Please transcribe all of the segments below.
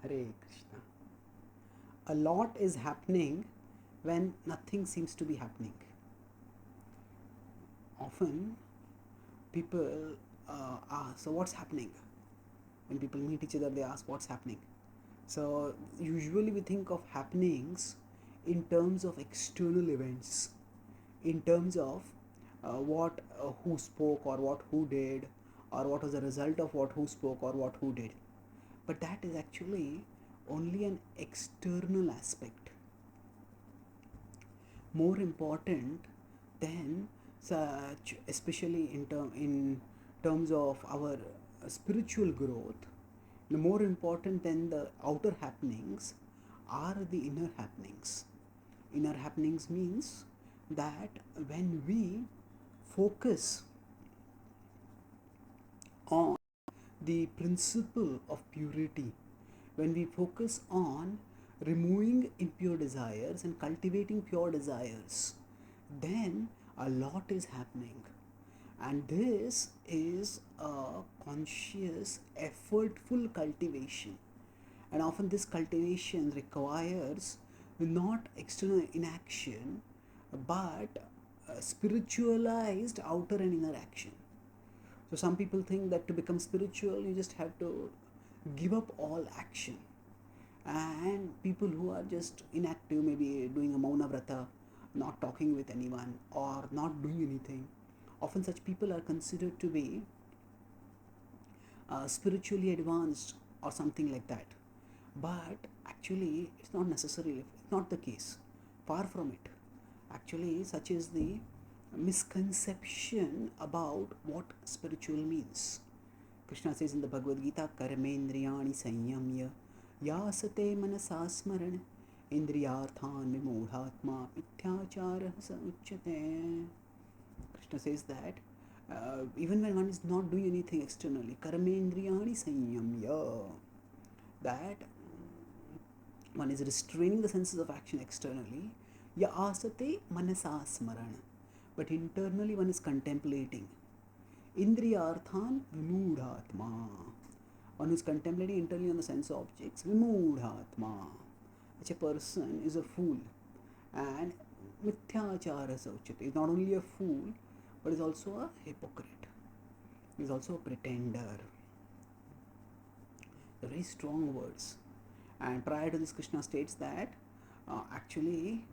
Hare Krishna. A lot is happening when nothing seems to be happening. Often people ask, so what's happening? When people meet each other, they ask, what's happening? So usually we think of happenings in terms of external events, in terms of what who spoke or what who did, or what was the result of what who spoke or what who did. But that is actually only an external aspect. More important than such, especially in terms of our spiritual growth, more important than the outer happenings are the inner happenings. Inner happenings means that when we focus on the principle of purity, when we focus on removing impure desires and cultivating pure desires, then a lot is happening. And this is a conscious, effortful cultivation. And often this cultivation requires not external inaction but spiritualized outer and inner action. So some people think that to become spiritual you just have to give up all action, and people who are just inactive, maybe doing a mauna vrata, not talking with anyone or not doing anything, often such people are considered to be spiritually advanced or something like that. But actually it's not necessarily, it's not the case, far from it. Actually such is the misconception about what spiritual means. Krishna says in the Bhagavad Gita, Karmendriyani Sanyamya Yasate Manasa Smaran Indriyarthan Vimodhatma Mithyachara Sa Uchyate. Krishna says that even when one is not doing anything externally, Karmendriyani Sanyamya, that one is restraining the senses of action externally, Yasate Manasa Smaran, but internally one is contemplating. Indriyarthan Vimudhatma. One who is contemplating internally on the sense objects, Vimudhatma. Such a person is a fool. And Mithyachara Sauchate is not only a fool, but is also a hypocrite. He is also a pretender. They're very strong words. And prior to this, Krishna states that actually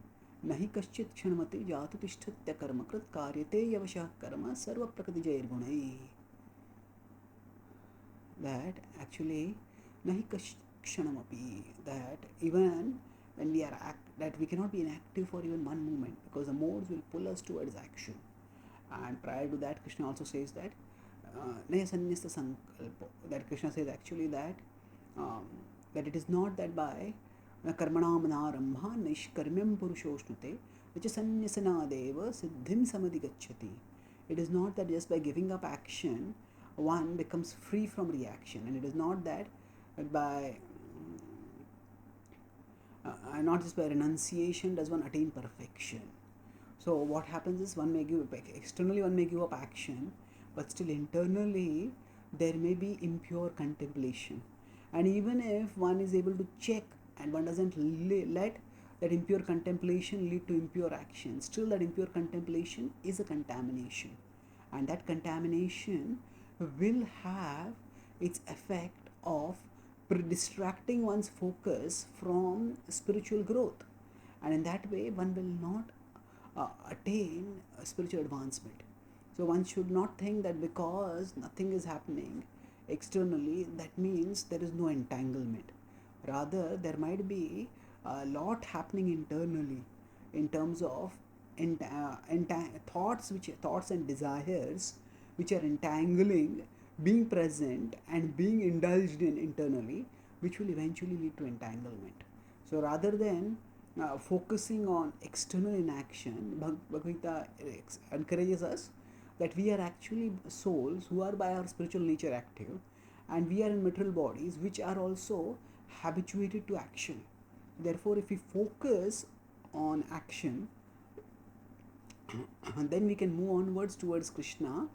नहि कश्चित् क्षणमते जातु तिष्ठत्य कर्मकृत् कार्यते यवशः कर्म सर्व प्रकृति जैर्गुणैः. That actually nahi kshanamapi, that even when we are that we cannot be inactive for even one moment, because the modes will pull us towards action. And prior to that, Krishna also says that naya sanyasta sankalpo, that Krishna says actually that that it is not that by कर्मणाम नारंभा नैष्कर्म्यम पुरुषोष्णुते which is sannyasanadev siddhim samadhigacchati. It is not that just by giving up action one becomes free from reaction, and it is not that by not just by renunciation does one attain perfection. So what happens is one may give externally, one may give up action, but still internally there may be impure contemplation. And even if one is able to check and one doesn't let that impure contemplation lead to impure action, still that impure contemplation is a contamination, and that contamination will have its effect of distracting one's focus from spiritual growth, and in that way one will not attain spiritual advancement. So one should not think that because nothing is happening externally that means there is no entanglement. Rather, there might be a lot happening internally in terms of thoughts and desires which are entangling, being present and being indulged in internally, which will eventually lead to entanglement. So rather than focusing on external inaction, Bhagavad Gita encourages us that we are actually souls who are by our spiritual nature active, and we are in material bodies which are also habituated to action. Therefore, if we focus on action, then we can move onwards towards Krishna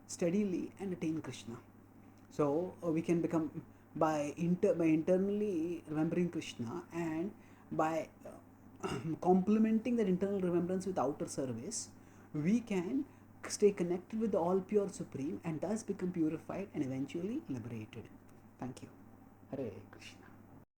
steadily and attain Krishna. So we can become by internally remembering Krishna, and by complementing that internal remembrance with outer service, we can stay connected with the all pure supreme and thus become purified and eventually liberated. Thank you. Hare Krishna.